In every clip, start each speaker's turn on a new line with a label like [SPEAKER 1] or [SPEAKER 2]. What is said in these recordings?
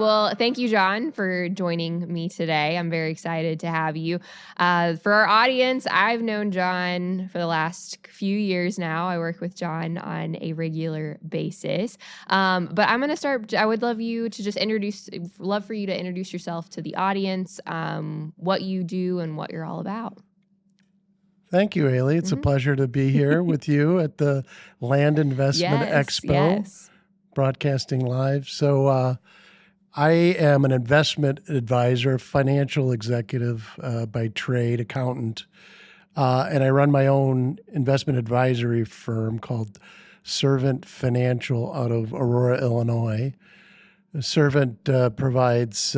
[SPEAKER 1] Well, thank you, John, for joining me today. I'm very excited to have you. For our audience, I've known John for the last few years now. I work with John on a regular basis. But I'm going to start. I would love for you to introduce yourself to the audience, what you do and what you're all about.
[SPEAKER 2] Thank you, Ailey. It's a pleasure to be here with you at the Land Investment Expo, broadcasting live. So I am an investment advisor, financial executive by trade, accountant, and I run my own investment advisory firm called Servant Financial out of Aurora, Illinois. Servant provides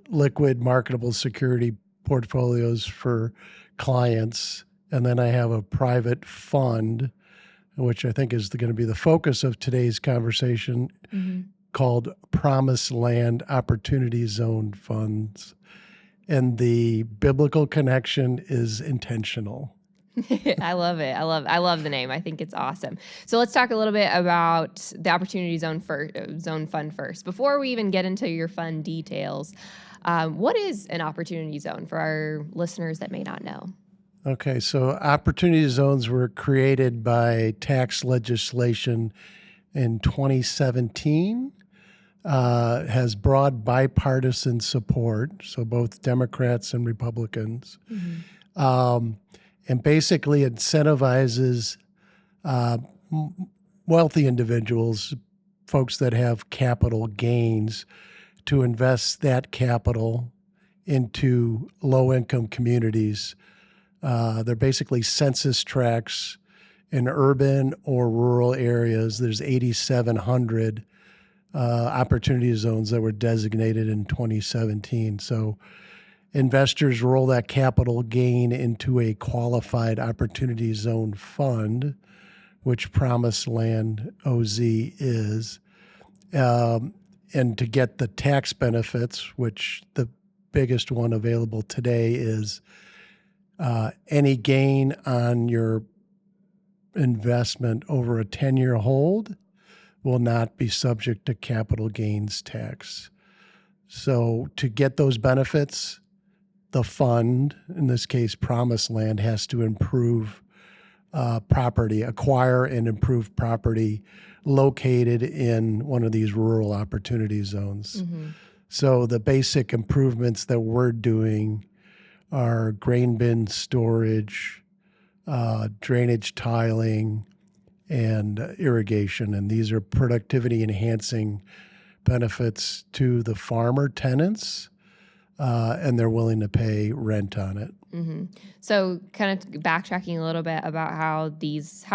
[SPEAKER 2] liquid marketable security portfolios for clients. And then I have a private fund, which I think is going to be the focus of today's conversation, called Promised Land Opportunity Zone Funds. And the biblical connection is intentional.
[SPEAKER 1] I love it. I love the name. I think it's awesome. So let's talk a little bit about the Opportunity Zone Fund first. Before we even get into your fund details, what is an opportunity zone for our listeners that may not know?
[SPEAKER 2] Okay, so opportunity zones were created by tax legislation in 2017. Has broad bipartisan support, so both Democrats and Republicans, and basically incentivizes wealthy individuals, folks that have capital gains, to invest that capital into low-income communities. They're basically census tracts in urban or rural areas. There's 8,700 opportunity zones that were designated in 2017. So investors roll that capital gain into a qualified opportunity zone fund, which Promised Land OZ is. And to get the tax benefits, which the biggest one available today is any gain on your investment over a 10-year hold will not be subject to capital gains tax. So to get those benefits, the fund, in this case Promised Land, has to improve property, acquire and improve property located in one of these rural opportunity zones. So the basic improvements that we're doing are grain bin storage, drainage tiling, and irrigation. And these are productivity enhancing benefits to the farmer tenants, and they're willing to pay rent on it.
[SPEAKER 1] So kind of backtracking a little bit about how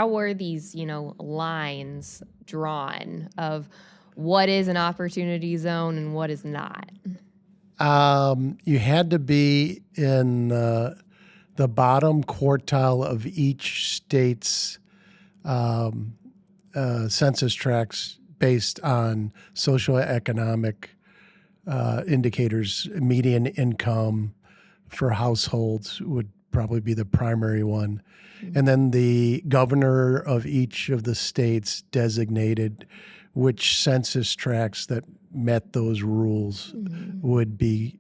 [SPEAKER 1] were these, lines drawn of what is an opportunity zone and what is not?
[SPEAKER 2] You had to be in the bottom quartile of each state's census tracts based on socioeconomic indicators. Median income for households would probably be the primary one. And then the governor of each of the states designated which census tracts that met those rules would be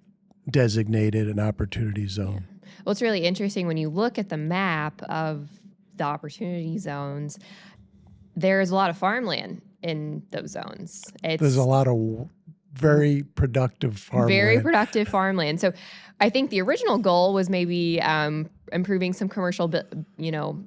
[SPEAKER 2] designated an opportunity zone.
[SPEAKER 1] Well, it's really interesting when you look at the map of the opportunity zones, there's a lot of farmland in those zones.
[SPEAKER 2] There's a lot of very productive farmland.
[SPEAKER 1] So I think the original goal was maybe improving some commercial,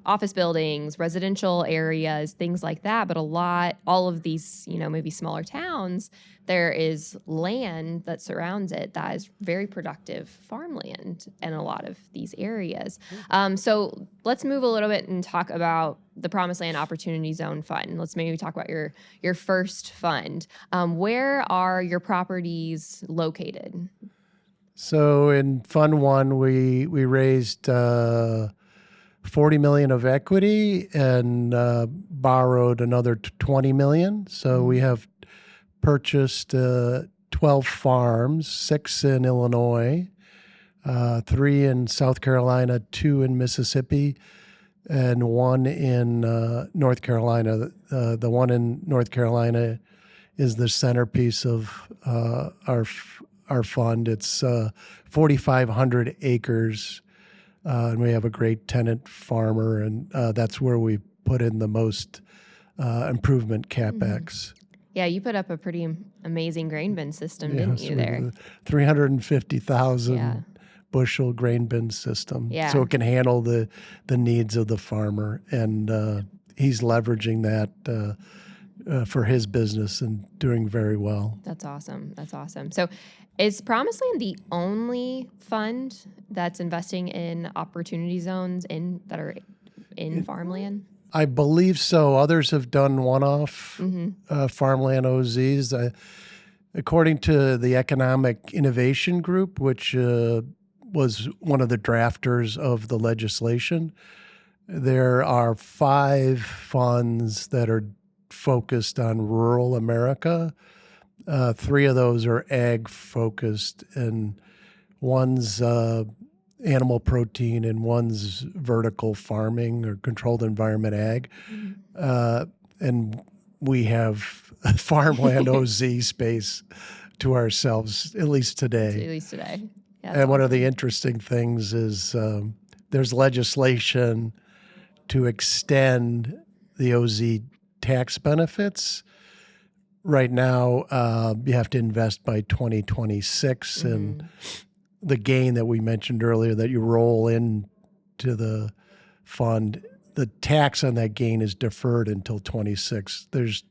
[SPEAKER 1] office buildings, residential areas, things like that. But all of these, maybe smaller towns, there is land that surrounds it that is very productive farmland in a lot of these areas. So let's move a little bit and talk about the Promised Land Opportunity Zone Fund. Let's maybe talk about your first fund. Where are your properties located?
[SPEAKER 2] So in Fund 1, we raised $40 million of equity and borrowed another $20 million. So we have purchased 12 farms, 6 in Illinois, 3 in South Carolina, 2 in Mississippi, and 1 in North Carolina. The one in North Carolina is the centerpiece of our fund. It's 4,500 acres, and we have a great tenant farmer, and that's where we put in the most improvement capex.
[SPEAKER 1] Yeah, you put up a pretty amazing grain bin system, didn't
[SPEAKER 2] Yes,
[SPEAKER 1] you,
[SPEAKER 2] with
[SPEAKER 1] there?
[SPEAKER 2] a 350,000
[SPEAKER 1] Yeah.
[SPEAKER 2] bushel grain bin system,
[SPEAKER 1] Yeah.
[SPEAKER 2] so it can handle the needs of the farmer, and he's leveraging that for his business and doing very well.
[SPEAKER 1] That's awesome. That's awesome. So is Promised the only fund that's investing in opportunity zones that are in farmland?
[SPEAKER 2] I believe so. Others have done one-off farmland OZs. According to the Economic Innovation Group, which was one of the drafters of the legislation, there are 5 funds that are focused on rural America. 3 of those are ag focused, and one's animal protein and one's vertical farming or controlled environment ag. And we have farmland OZ space to ourselves, at least today.
[SPEAKER 1] At least today. Yeah,
[SPEAKER 2] And one of the interesting things is there's legislation to extend the OZ tax benefits. Right now, you have to invest by 2026, and the gain that we mentioned earlier that you roll into the fund, the tax on that gain is deferred until 26. There's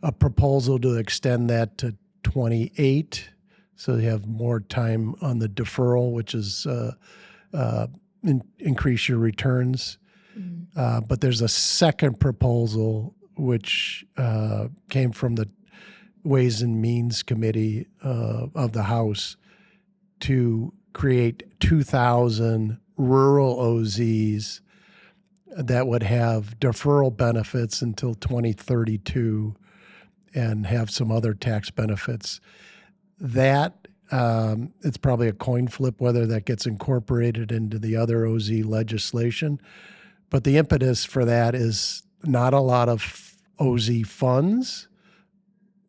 [SPEAKER 2] a proposal to extend that to 28, so you have more time on the deferral, which is increase your returns. But there's a second proposal which came from the Ways and Means Committee of the House to create 2,000 rural OZs that would have deferral benefits until 2032 and have some other tax benefits. That it's probably a coin flip whether that gets incorporated into the other OZ legislation. But the impetus for that is not a lot of OZ funds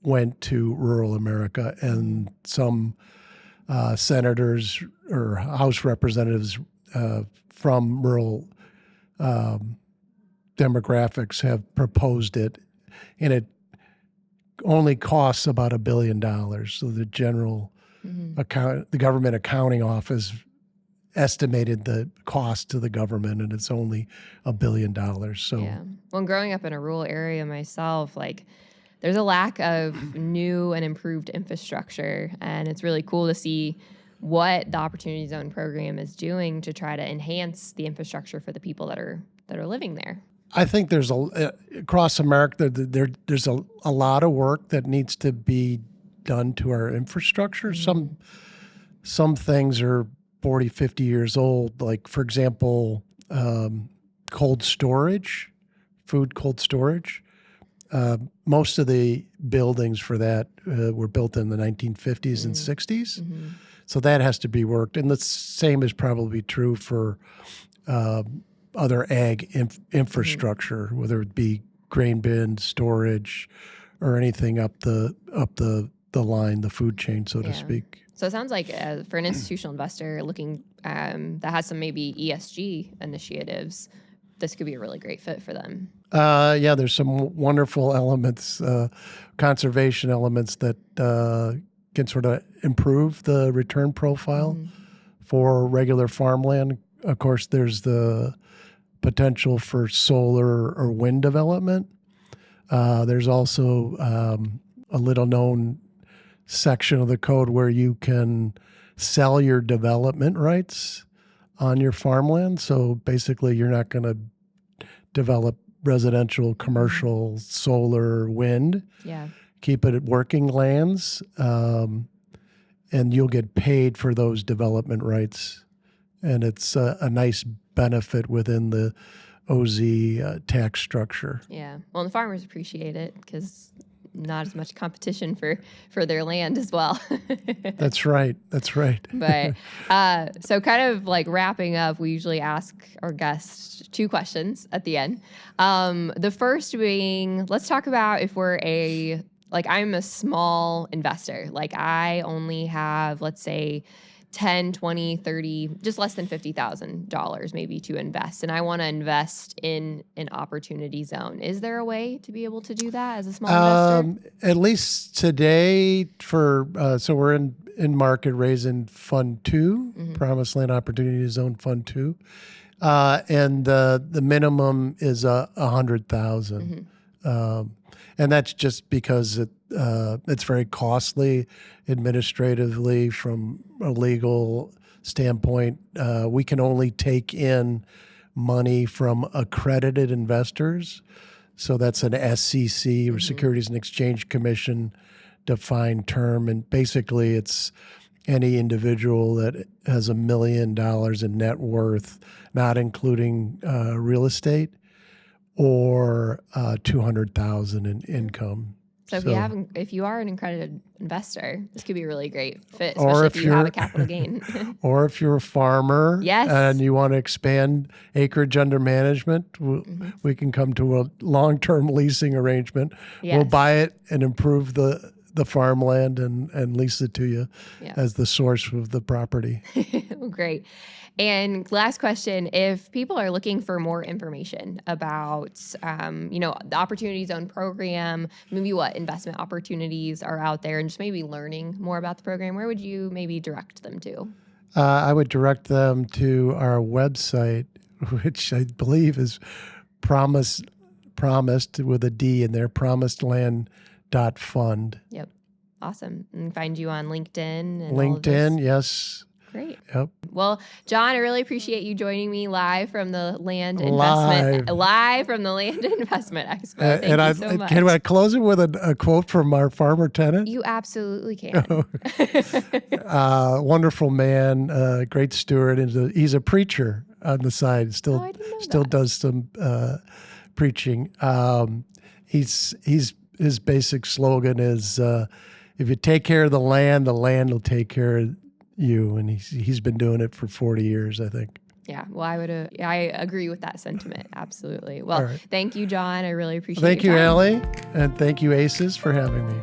[SPEAKER 2] went to rural America, and some senators or House representatives from rural demographics have proposed it, and it only costs about $1 billion. So the general the government accounting office estimated the cost to the government, and it's only $1 billion. So
[SPEAKER 1] yeah. Well, growing up in a rural area myself, there's a lack of new and improved infrastructure, and it's really cool to see what the Opportunity Zone program is doing to try to enhance the infrastructure for the people that are living there.
[SPEAKER 2] I think there's across America there's a lot of work that needs to be done to our infrastructure. Some things are 40, 50 years old. Like, for example, cold storage, food cold storage. Most of the buildings for that were built in the 1950s and 60s. So that has to be worked. And the same is probably true for other ag infrastructure, whether it be grain bin, storage, or anything up the line, the food chain, so to speak.
[SPEAKER 1] So it sounds like for an institutional investor looking that has some maybe ESG initiatives, this could be a really great fit for them.
[SPEAKER 2] Yeah, there's some wonderful elements, conservation elements that can sort of improve the return profile for regular farmland. Of course, there's the potential for solar or wind development. There's also a little known section of the code where you can sell your development rights on your farmland. So basically, you're not going to develop residential, commercial, solar, wind.
[SPEAKER 1] Yeah.
[SPEAKER 2] Keep it at working lands, and you'll get paid for those development rights. And it's a nice benefit within the OZ tax structure.
[SPEAKER 1] Yeah. Well, the farmers appreciate it because not as much competition for their land as well.
[SPEAKER 2] That's right. That's right.
[SPEAKER 1] But so kind of like wrapping up, we usually ask our guests 2 questions at the end. The first being, let's talk about if we're a like I'm a small investor. Like I only have, let's say, 10, 20, 30, just less than $50,000 maybe to invest. And I want to invest in an opportunity zone. Is there a way to be able to do that as a small investor?
[SPEAKER 2] At least today so we're in market raising Fund 2, Promised Land Opportunity Zone Fund 2. And the minimum is 100,000. And that's just because it's very costly administratively from a legal standpoint. We can only take in money from accredited investors. So that's an SEC or Securities and Exchange Commission defined term. And basically it's any individual that has $1 million in net worth, not including real estate, or 200,000 in income.
[SPEAKER 1] So if you are an accredited investor, this could be a really great fit,
[SPEAKER 2] Or
[SPEAKER 1] especially if you have a capital gain.
[SPEAKER 2] or if you're a farmer
[SPEAKER 1] Yes.
[SPEAKER 2] and you want to expand acreage under management, we can come to a long-term leasing arrangement.
[SPEAKER 1] Yes.
[SPEAKER 2] We'll buy it and improve the farmland and lease it to you as the source of the property.
[SPEAKER 1] Great. And last question, if people are looking for more information about, the Opportunity Zone program, maybe what investment opportunities are out there, and just maybe learning more about the program, where would you maybe direct them to?
[SPEAKER 2] I would direct them to our website, which I believe is promised with a D in there, promisedland.fund.
[SPEAKER 1] Yep. Awesome. And find you on LinkedIn and
[SPEAKER 2] LinkedIn, yes.
[SPEAKER 1] Great.
[SPEAKER 2] Yep.
[SPEAKER 1] Well, John, I really appreciate you joining me live from the Land
[SPEAKER 2] Live
[SPEAKER 1] from the Land Investment Expo. Thank
[SPEAKER 2] and
[SPEAKER 1] you so much.
[SPEAKER 2] Can I close it with a quote from our farmer tenant?
[SPEAKER 1] You absolutely can.
[SPEAKER 2] Wonderful man, great steward. He's a preacher on the side. Still does some preaching. His basic slogan is, if you take care of the land will take care of you. And he's been doing it for 40 years, I think.
[SPEAKER 1] Yeah, well, I agree with that sentiment. Absolutely. Well, Thank you, John. I really appreciate it.
[SPEAKER 2] Thank you, Allie. And thank you, ACES, for having me.